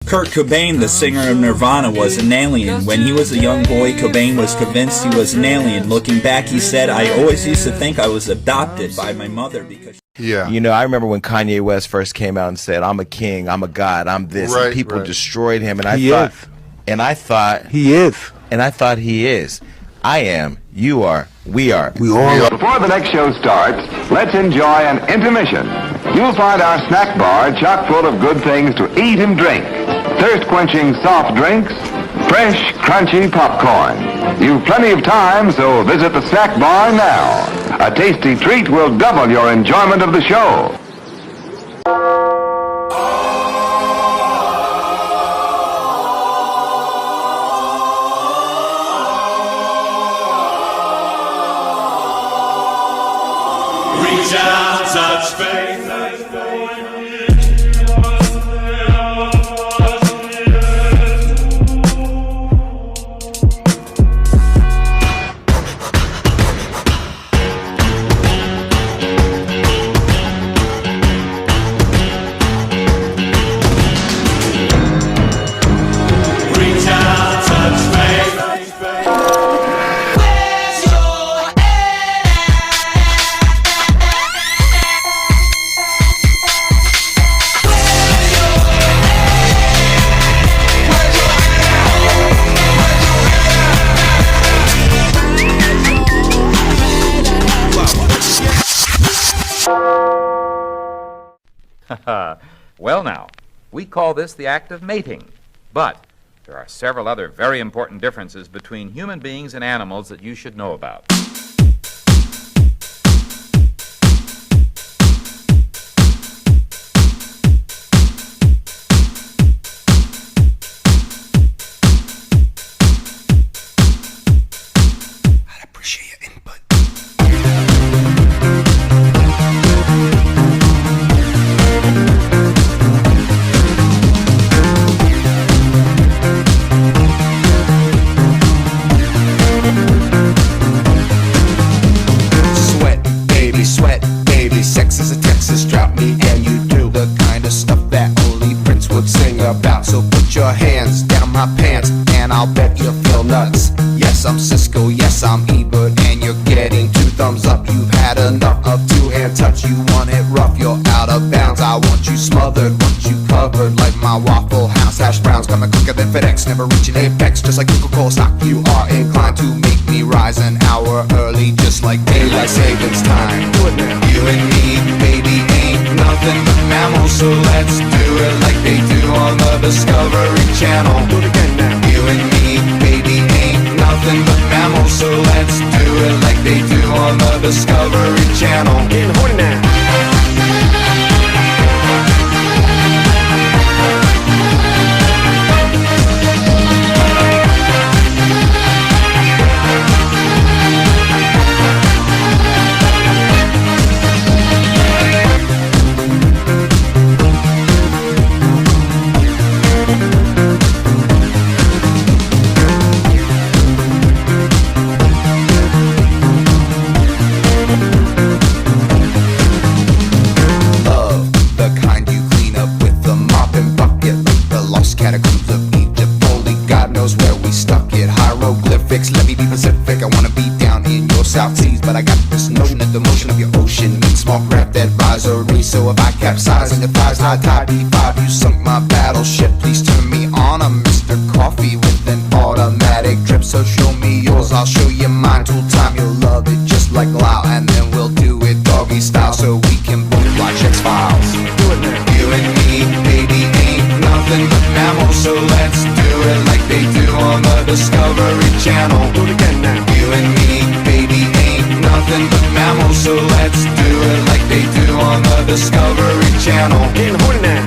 Kurt Cobain, the singer of Nirvana, was an alien. When he was a young boy, Cobain was convinced he was an alien. Looking back, he said, "I always used to think I was adopted by my mother because..." Yeah. You know, I remember when Kanye West first came out and said, "I'm a king, I'm a god, I'm this," and people destroyed him, and I thought he is. I am, you are, we are. We all are. Before the next show starts, let's enjoy an intermission. You'll find our snack bar chock full of good things to eat and drink. Thirst-quenching soft drinks, fresh, crunchy popcorn. You've plenty of time, so visit the snack bar now. A tasty treat will double your enjoyment of the show. Reach out, touch faith. Well now, we call this the act of mating, but there are several other very important differences between human beings and animals that you should know about. I'd appreciate your input. Sex is a Texas drought, me and you do the kind of stuff that only Prince would sing about. So put your hands down my pants and I'll bet you feel nuts. Yes, I'm Cisco, yes, I'm Ebert, and you're getting 2 thumbs up. You've had enough of 2-hand touch. You want it rough, you're out of bounds. I want you smothered, want you covered like my Waffle House hash browns. Coming quicker than FedEx, never reaching apex. Just like Coca-Cola stock, you are inclined to make me rise an hour early, just like daylight savings time. Do it now. You and me, baby, ain't nothing but mammals, so let's do it like they do on the Discovery Channel. Do it again now. You and me, baby, ain't nothing but mammals, so let's do it like they do on the Discovery Channel. Getting horny now. Catacombs of Egypt, only God knows where we stuck it. Hieroglyphics, let me be Pacific. I wanna be down in your South Seas, but I got this notion that the motion of your ocean means small craft advisory. So if I capsize and your thighs high tide D5, you sunk my battleship. Please turn me on. I'm Mr. Coffee with an automatic drip. So show me yours, I'll show you mine. Tool time, you'll love it just like Lao, and then we'll do it doggy style so we can both watch X-Files. Do it now. You and me, baby, ain't nothing but mammals, so let's do it like they do on the Discovery Channel. Do it again now. You and me, baby, ain't nothing but mammals, so let's do it like they do on the Discovery Channel. Getting horny now.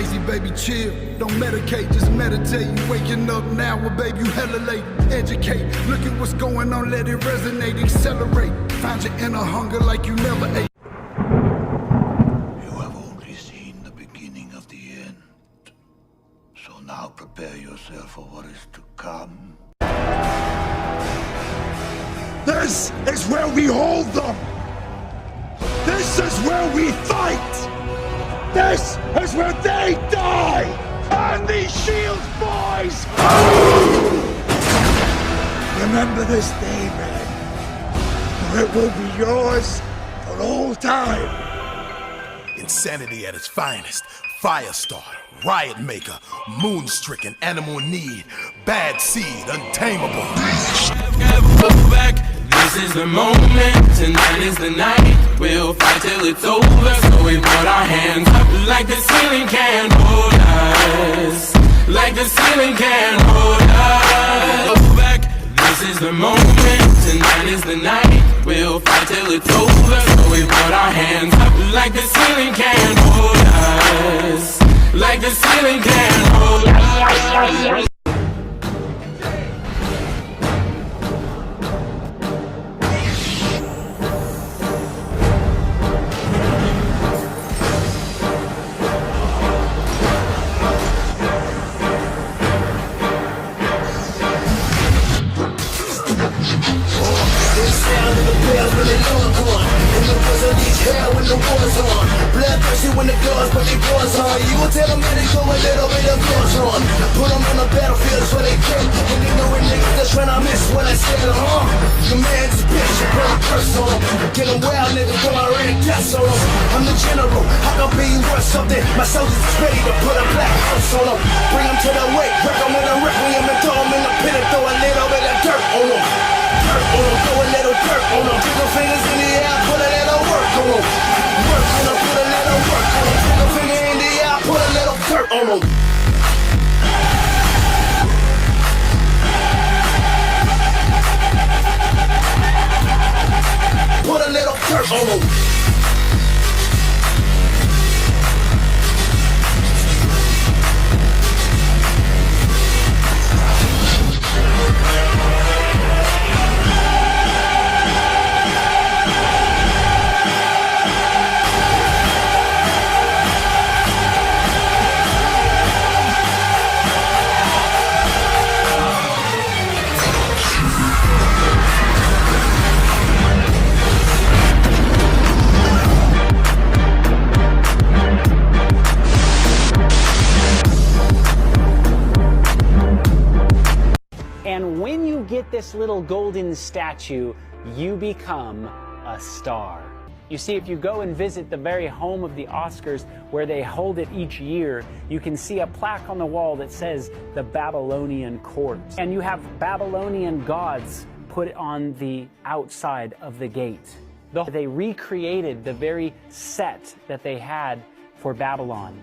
crazy, baby, chill. Don't medicate, just meditate. You waking up now, well, baby, you hella late. Educate, look at what's going on, let it resonate, accelerate. Find your inner hunger like you never ate. You have only seen the beginning of the end. So now prepare yourself for what is to come. This is where we hold them. This is where we fight. This is where they die. On these shields, boys. Remember this day, man. Or it will be yours for all time. Insanity at its finest. Firestarter, riot maker, moon-stricken, animal in need, bad seed, untamable. Never go back. This is the moment, tonight is the night. We'll fight till it's over, so we put our hands up like the ceiling can't hold us. Like the ceiling can't hold us. Go back. This is the moment, tonight is the night. We'll fight till it's over, so we put our hands up like the ceiling can't hold us. Like the ceiling can't hold us. When the guns put their guns on, you gon' tell them that they go a little bit of guns on. Put them on the battlefield so they can. And they know when niggas that's tryna miss when I say it, Command this bitch, you put a curse on them. Get them wild, nigga, come I already deaths on them. I'm the general, how can be worth something? My soldiers is ready to put a black house on them. Bring them to the weight, break them with a requiem and throw them in the pit and throw a little bit of dirt on them. Dirt on them, throw a little dirt on them. Put them fingers in the air, put a little work on them. Work on them, put a little work on them. Put a finger in the air, put a little dirt on them. Put a little dirt on them. And when you get this little golden statue, you become a star. You see, if you go and visit the very home of the Oscars, where they hold it each year, you can see a plaque on the wall that says the Babylonian Court. And you have Babylonian gods put on the outside of the gate. They recreated the very set that they had for Babylon.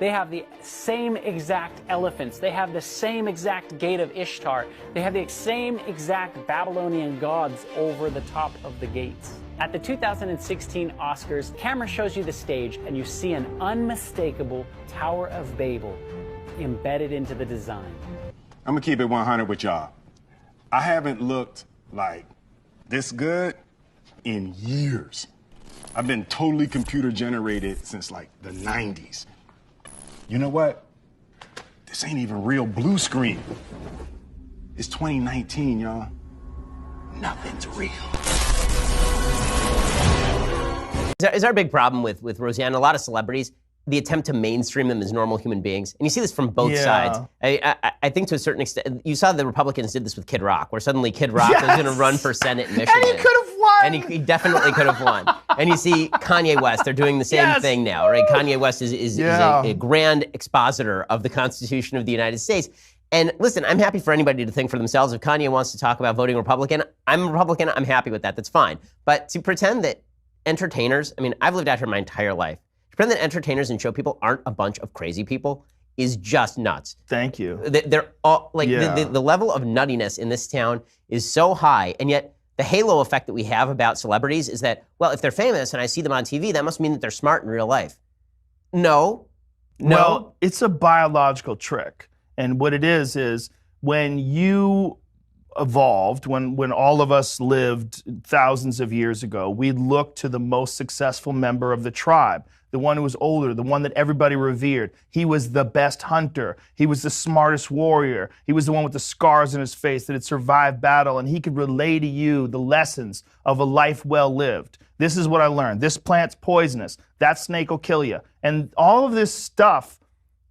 They have the same exact elephants. They have the same exact gate of Ishtar. They have the same exact Babylonian gods over the top of the gates. At the 2016 Oscars, camera shows you the stage and you see an unmistakable Tower of Babel embedded into the design. I'm gonna keep it 100 with y'all. I haven't looked like this good in years. I've been totally computer generated since like the 90s. You know what? This ain't even real blue screen. It's 2019, y'all. Nothing's real. Is our big problem with Roseanne? A lot of celebrities, the attempt to mainstream them as normal human beings. And you see this from both sides. I think to a certain extent, you saw the Republicans did this with Kid Rock, where suddenly Kid Rock was going to run for Senate in Michigan. And he could have won. And he definitely could have won. And you see Kanye West, they're doing the same thing now, right? Kanye West is a grand expositor of the Constitution of the United States. And listen, I'm happy for anybody to think for themselves. If Kanye wants to talk about voting Republican, I'm a Republican, I'm happy with that, that's fine. But to pretend that entertainers, I mean, I've lived out here my entire life. To pretend that entertainers and show people aren't a bunch of crazy people is just nuts. Thank you. They're all, like, the level of nuttiness in this town is so high, and yet the halo effect that we have about celebrities is that, well, if they're famous and I see them on TV, that must mean that they're smart in real life. No, No. Well, it's a biological trick. And what it is when you evolved, when all of us lived thousands of years ago, we looked to the most successful member of the tribe, the one who was older, the one that everybody revered. He was the best hunter. He was the smartest warrior. He was the one with the scars on his face that had survived battle, and he could relay to you the lessons of a life well lived. This is what I learned. This plant's poisonous. That snake will kill you. And all of this stuff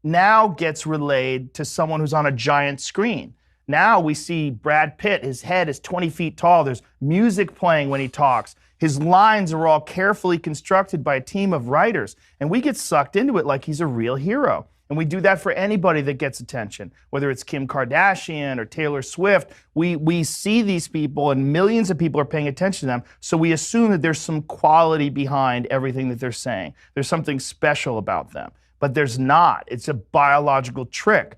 now gets relayed to someone who's on a giant screen. Now we see Brad Pitt, his head is 20 feet tall. There's music playing when he talks. His lines are all carefully constructed by a team of writers. And we get sucked into it like he's a real hero. And we do that for anybody that gets attention, whether it's Kim Kardashian or Taylor Swift. We see these people and millions of people are paying attention to them. So we assume that there's some quality behind everything that they're saying. There's something special about them. But there's not. It's a biological trick.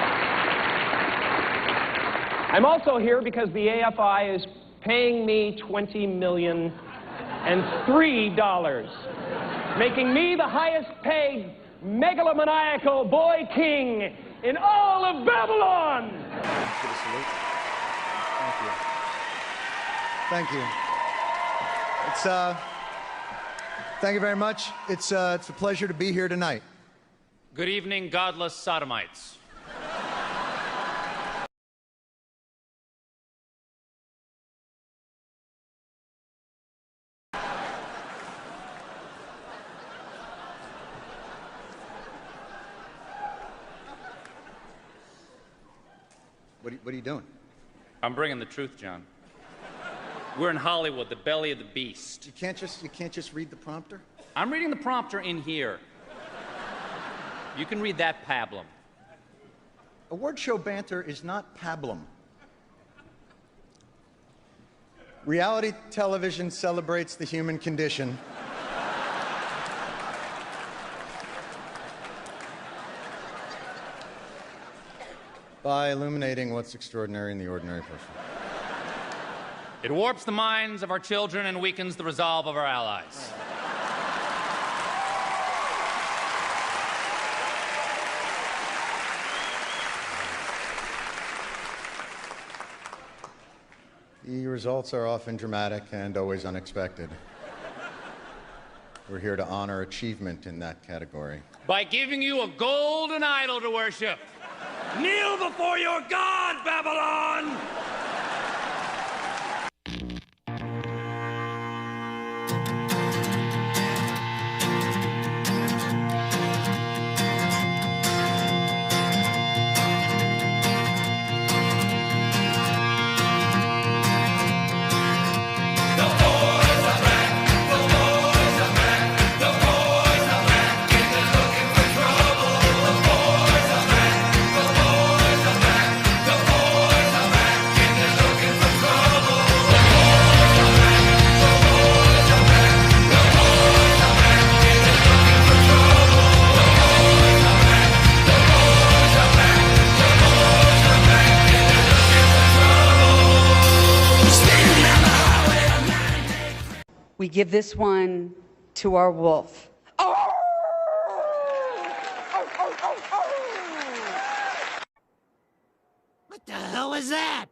I'm also here because the AFI is paying me $20.003 million, making me the highest paid megalomaniacal boy king in all of Babylon. Thank you. Thank you very much. It's a pleasure to be here tonight. Good evening, godless sodomites. What are you doing? I'm bringing the truth, John. We're in Hollywood, the belly of the beast. You can't just read the prompter? I'm reading the prompter in here. You can read that pablum. Award show banter is not pablum. Reality television celebrates the human condition. By illuminating what's extraordinary in the ordinary person. It warps the minds of our children and weakens the resolve of our allies. The results are often dramatic and always unexpected. We're here to honor achievement in that category. By giving you a golden idol to worship. Kneel before your God, Babylon! We give this one to our wolf. What the hell was that?